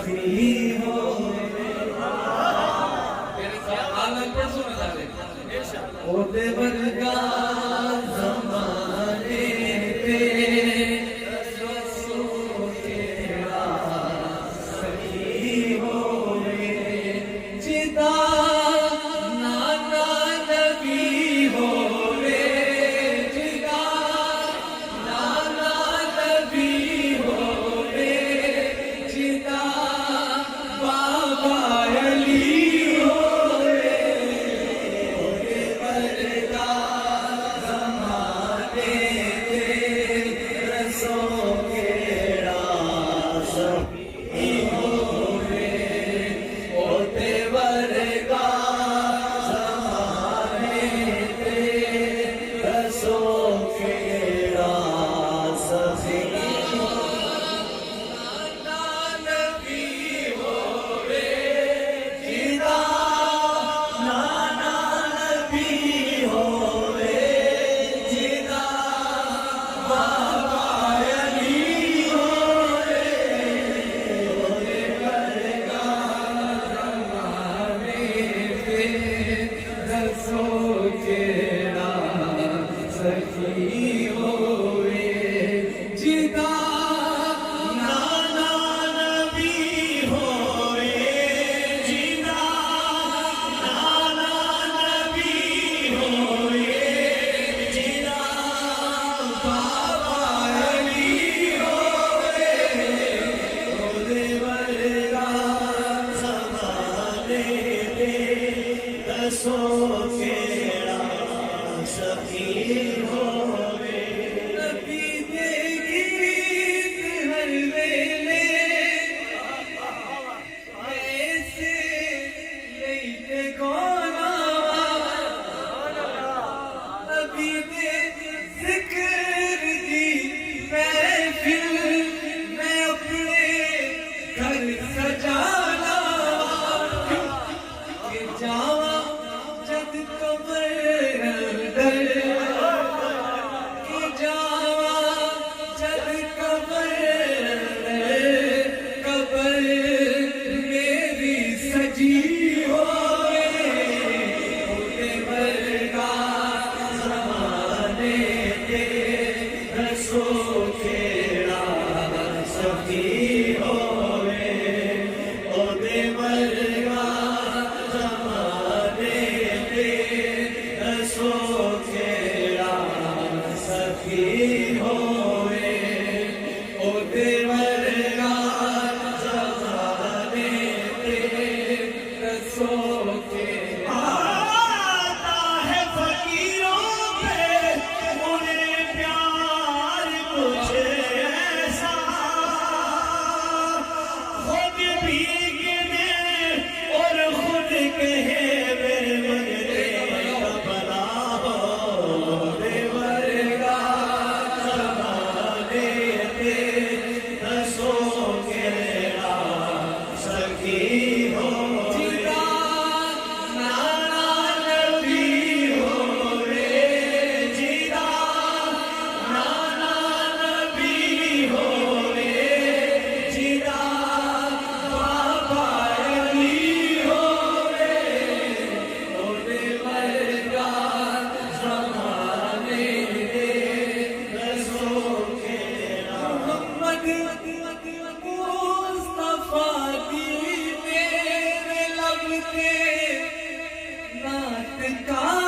सखी हो ओते वर्गा ज़माने पे रसूल तेरा सखी होवे जिदा नाना नबी होवे जिदा नाना नबी होवे जिदा बाबा अली सखी होवे जिदा नाना नबी होवे जिदा नाना नबी होवे जिदा बाबा अली होवे ओदे वर्गा ज़माने पे दसो केड़ा सखी होवे नबी दे गीत हर वेले ऐसे लेते गाना नबी दे जिक्र दी महफिल मैं अपने घर सजाना के जावा जद कबर नात का